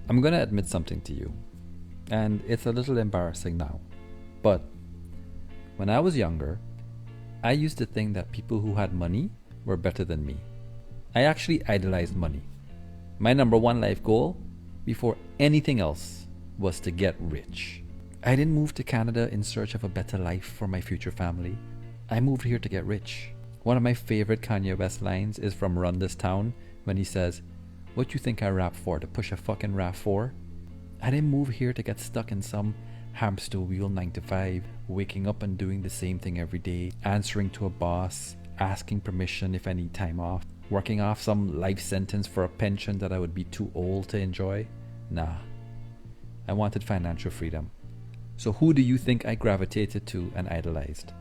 I'm gonna admit something to you, and it's a little embarrassing now. But when I was younger, I used to think that people who had money were better than me. I actually idolized money. My number one life goal, before anything else, was to get rich. I didn't move to Canada in search of a better life for my future family. I moved here to get rich. One of my favorite Kanye West lines is from Run This Town when he says, "What you think I rap for? To push a fucking RAV4?" I didn't move here to get stuck in some hamster wheel 9 to 5, waking up and doing the same thing every day, answering to a boss, asking permission if I need time off, working off some life sentence for a pension that I would be too old to enjoy. Nah, I wanted financial freedom. So who do you think I gravitated to and idolized?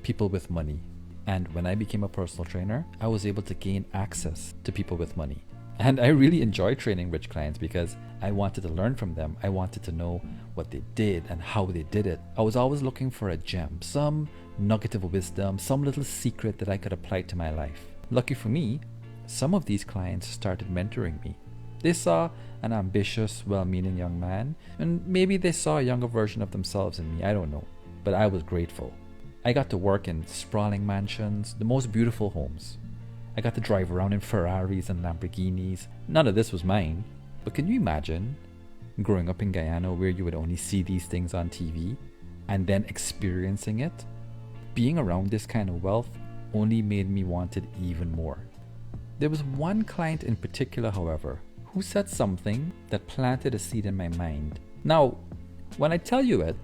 People with money. And when I became a personal trainer, I was able to gain access to people with money. And I really enjoy training rich clients because I wanted to learn from them. I wanted to know what they did and how they did it. I was always looking for a gem, some nugget of wisdom, some little secret that I could apply to my life. Lucky for me, some of these clients started mentoring me. They saw an ambitious, well-meaning young man, and maybe they saw a younger version of themselves in me, I don't know. But I was grateful. I got to work in sprawling mansions, the most beautiful homes. I got to drive around in Ferraris and Lamborghinis. None of this was mine. But can you imagine growing up in Guyana where you would only see these things on TV and then experiencing it? Being around this kind of wealth only made me want it even more. There was one client in particular, however, who said something that planted a seed in my mind. Now, when I tell you it,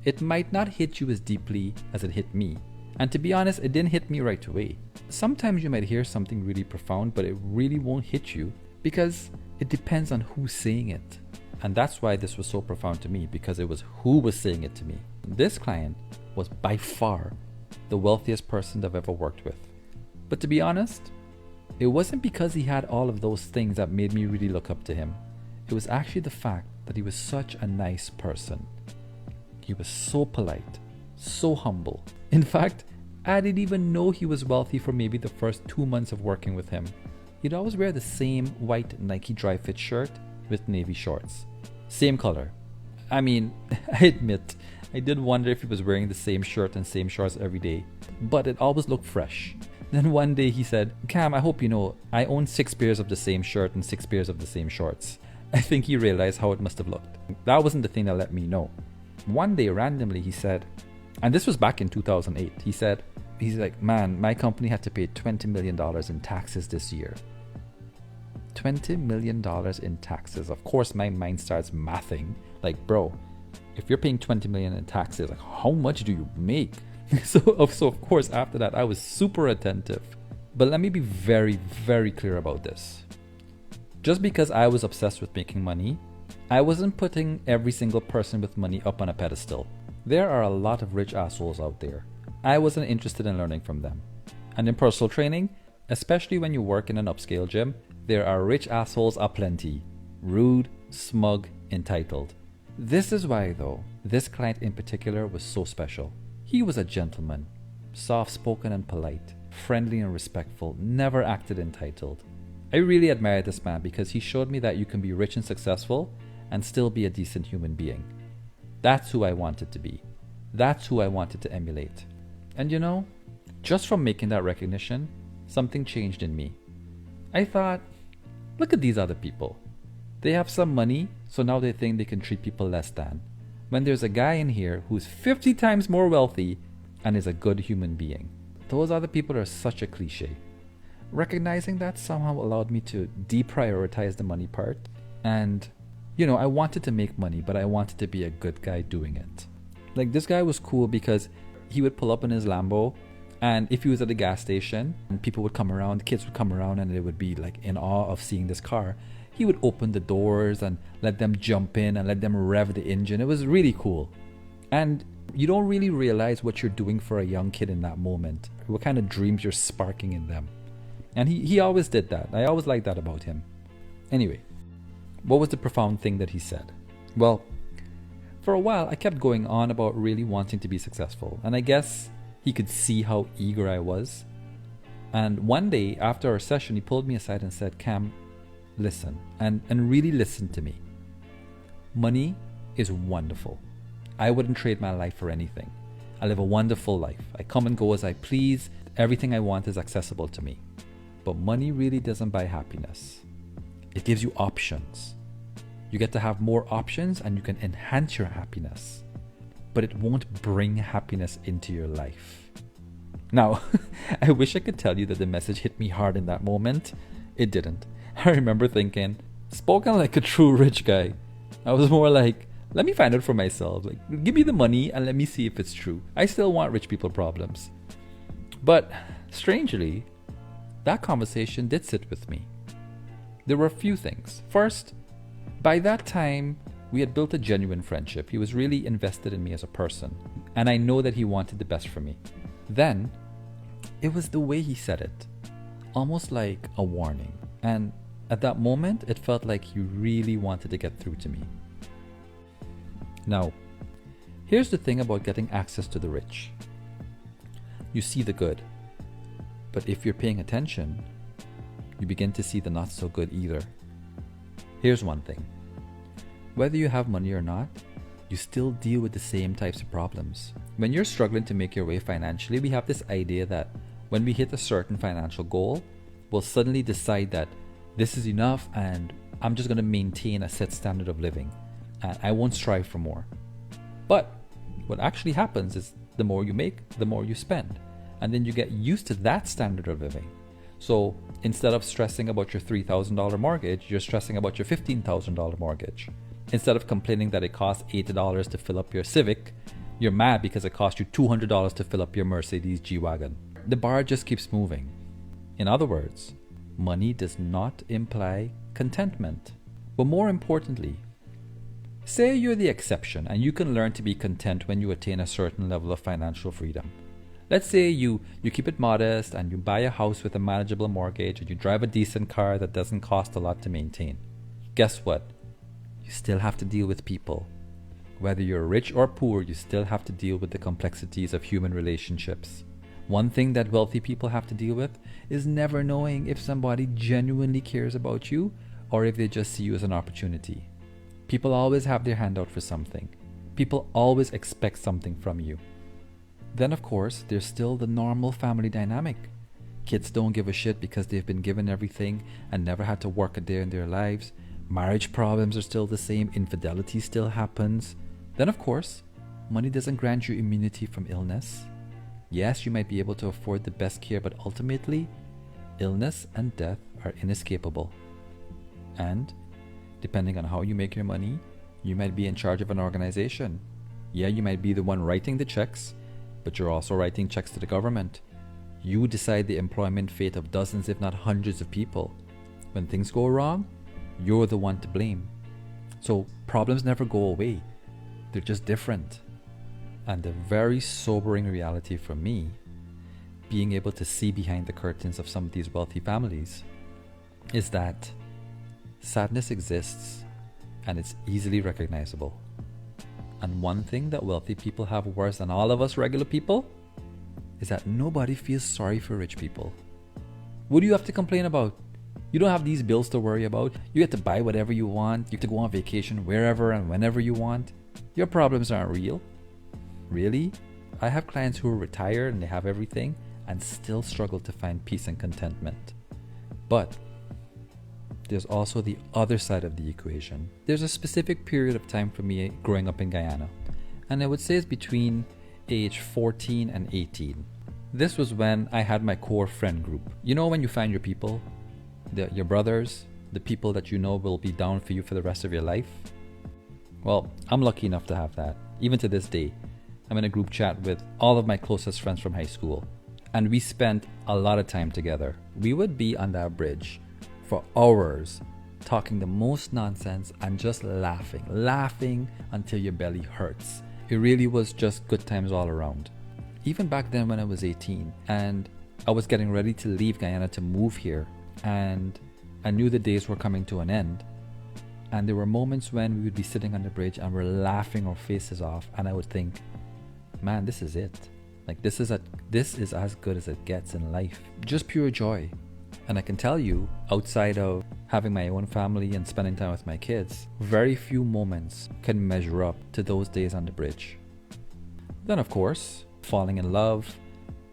it might not hit you as deeply as it hit me. And to be honest, it didn't hit me right away. Sometimes you might hear something really profound, but it really won't hit you because it depends on who's saying it. And that's why this was so profound to me, because it was who was saying it to me. This client was by far the wealthiest person I've ever worked with. But to be honest, it wasn't because he had all of those things that made me really look up to him. It was actually the fact that he was such a nice person. He was so polite, so humble. In fact, I didn't even know he was wealthy for maybe the first 2 months of working with him. He'd always wear the same white Nike dry fit shirt with navy shorts. Same color. I mean, I admit, I did wonder if he was wearing the same shirt and same shorts every day, but it always looked fresh. Then one day he said, "Cam, I hope you know, I own 6 pairs of the same shirt and 6 pairs of the same shorts." I think he realized how it must have looked. That wasn't the thing that let me know. One day, randomly, he said, and this was back in 2008, he's like, "Man, my company had to pay $20 million in taxes this year." $20 million in taxes. Of course, my mind starts mathing. Like, bro, if you're paying $20 million in taxes, like, how much do you make? So of course, after that, I was super attentive. But let me be very, very clear about this. Just because I was obsessed with making money, I wasn't putting every single person with money up on a pedestal. There are a lot of rich assholes out there. I wasn't interested in learning from them. And in personal training, especially when you work in an upscale gym, there are rich assholes aplenty. Rude, smug, entitled. This is why, though, this client in particular was so special. He was a gentleman, soft-spoken and polite, friendly and respectful, never acted entitled. I really admire this man because he showed me that you can be rich and successful and still be a decent human being. That's who I wanted to be. That's who I wanted to emulate. And you know, just from making that recognition, something changed in me. I thought, look at these other people. They have some money, so now they think they can treat people less than. When there's a guy in here who's 50 times more wealthy and is a good human being. Those other people are such a cliche. Recognizing that somehow allowed me to deprioritize the money part. And, you know, I wanted to make money, but I wanted to be a good guy doing it. Like, this guy was cool because he would pull up in his Lambo, and if he was at the gas station and people would come around, kids would come around and they would be like in awe of seeing this car, he would open the doors and let them jump in and let them rev the engine. It was really cool. And you don't really realize what you're doing for a young kid in that moment, what kind of dreams you're sparking in them. And he always did that. I always liked that about him. Anyway, what was the profound thing that he said? Well, for a while I kept going on about really wanting to be successful, and I guess he could see how eager I was. And one day after our session, he pulled me aside and said, "Cam, listen, and really listen to me. Money is wonderful. I wouldn't trade my life for anything. I live a wonderful life. I come and go as I please. Everything I want is accessible to me. But money really doesn't buy happiness. It gives you options. You get to have more options and you can enhance your happiness. But it won't bring happiness into your life. Now, I wish I could tell you that the message hit me hard in that moment. It didn't. I remember thinking, spoken like a true rich guy. I was more like, let me find out for myself. Like, give me the money and let me see if it's true. I still want rich people problems. But strangely, that conversation did sit with me. There were a few things. First, by that time, we had built a genuine friendship. He was really invested in me as a person, and I know that he wanted the best for me. Then, it was the way he said it, almost like a warning. And at that moment, it felt like he really wanted to get through to me. Now, here's the thing about getting access to the rich. You see the good, but if you're paying attention, you begin to see the not so good either. Here's one thing. Whether you have money or not, you still deal with the same types of problems. When you're struggling to make your way financially, we have this idea that when we hit a certain financial goal, we'll suddenly decide that this is enough and I'm just going to maintain a set standard of living and I won't strive for more. But what actually happens is the more you make, the more you spend. And then you get used to that standard of living. So instead of stressing about your $3,000 mortgage, you're stressing about your $15,000 mortgage. Instead of complaining that it costs $80 to fill up your Civic, you're mad because it cost you $200 to fill up your Mercedes G-Wagon. The bar just keeps moving. In other words, money does not imply contentment. But more importantly, say you're the exception and you can learn to be content when you attain a certain level of financial freedom. Let's say you keep it modest and you buy a house with a manageable mortgage and you drive a decent car that doesn't cost a lot to maintain. Guess what? You still have to deal with people. Whether you're rich or poor, you still have to deal with the complexities of human relationships. One thing that wealthy people have to deal with is never knowing if somebody genuinely cares about you or if they just see you as an opportunity. People always have their hand out for something. People always expect something from you. Then of course, there's still the normal family dynamic. Kids don't give a shit because they've been given everything and never had to work a day in their lives. Marriage problems are still the same. Infidelity still happens. Then of course, money doesn't grant you immunity from illness. Yes, you might be able to afford the best care, but ultimately, illness and death are inescapable. And depending on how you make your money, you might be in charge of an organization. Yeah, you might be the one writing the checks, but you're also writing checks to the government. You decide the employment fate of dozens, if not hundreds of people. When things go wrong, you're the one to blame. So problems never go away. They're just different. And the very sobering reality for me, being able to see behind the curtains of some of these wealthy families, is that sadness exists and it's easily recognizable. And one thing that wealthy people have worse than all of us regular people is that nobody feels sorry for rich people. What do you have to complain about? You don't have these bills to worry about. You get to buy whatever you want. You get to go on vacation wherever and whenever you want. Your problems aren't real. Really? I have clients who are retired and they have everything and still struggle to find peace and contentment. But there's also the other side of the equation. There's a specific period of time for me growing up in Guyana, and I would say it's between age 14 and 18. This was when I had my core friend group. You know when you find your people, your brothers, the people that you know will be down for you for the rest of your life? Well, I'm lucky enough to have that. Even to this day, I'm in a group chat with all of my closest friends from high school, and we spent a lot of time together. We would be on that bridge for hours, talking the most nonsense and just laughing until your belly hurts. It really was just good times all around. Even back then when I was 18 and I was getting ready to leave Guyana to move here, and I knew the days were coming to an end, and there were moments when we would be sitting on the bridge and we're laughing our faces off, and I would think, man, this is it. Like this is as good as it gets in life. Just pure joy. And I can tell you, outside of having my own family and spending time with my kids, very few moments can measure up to those days on the bridge. Then, of course, falling in love,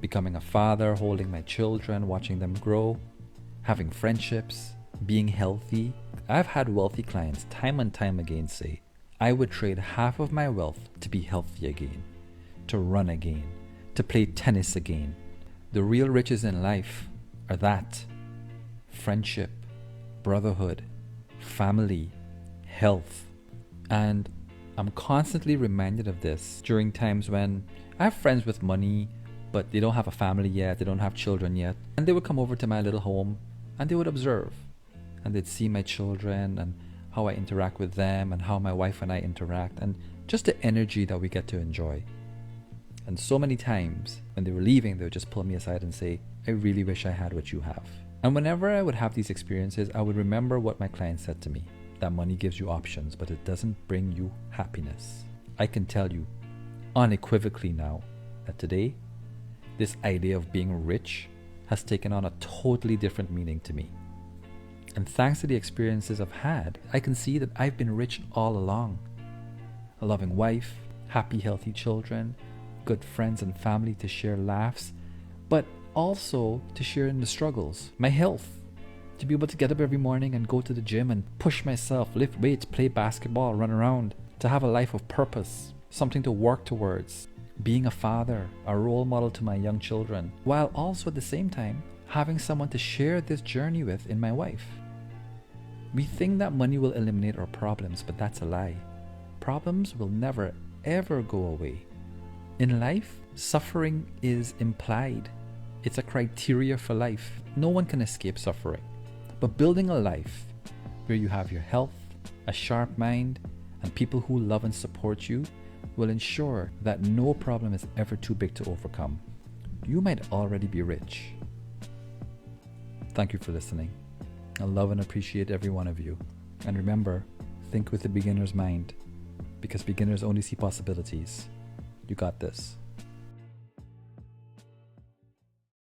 becoming a father, holding my children, watching them grow, having friendships, being healthy. I've had wealthy clients time and time again say, I would trade half of my wealth to be healthy again, to run again, to play tennis again. The real riches in life are that: friendship, brotherhood, family, health. And I'm constantly reminded of this during times when I have friends with money, but they don't have a family yet, they don't have children yet. And they would come over to my little home and they would observe. And they'd see my children and how I interact with them and how my wife and I interact and just the energy that we get to enjoy. And so many times when they were leaving, they would just pull me aside and say, I really wish I had what you have. And whenever I would have these experiences, I would remember what my client said to me, that money gives you options, but it doesn't bring you happiness. I can tell you unequivocally now that today, this idea of being rich has taken on a totally different meaning to me. And thanks to the experiences I've had, I can see that I've been rich all along. A loving wife, happy, healthy children, good friends and family to share laughs, but also to share in the struggles. My health, to be able to get up every morning and go to the gym and push myself, lift weights, play basketball, run around, to have a life of purpose, something to work towards, being a father, a role model to my young children, while also at the same time having someone to share this journey with in my wife. We think that money will eliminate our problems, but that's a lie. Problems will never ever go away. In life, suffering is implied. It's a criteria for life. No one can escape suffering. But building a life where you have your health, a sharp mind, and people who love and support you will ensure that no problem is ever too big to overcome. You might already be rich. Thank you for listening. I love and appreciate every one of you. And remember, think with a beginner's mind, because beginners only see possibilities. You got this.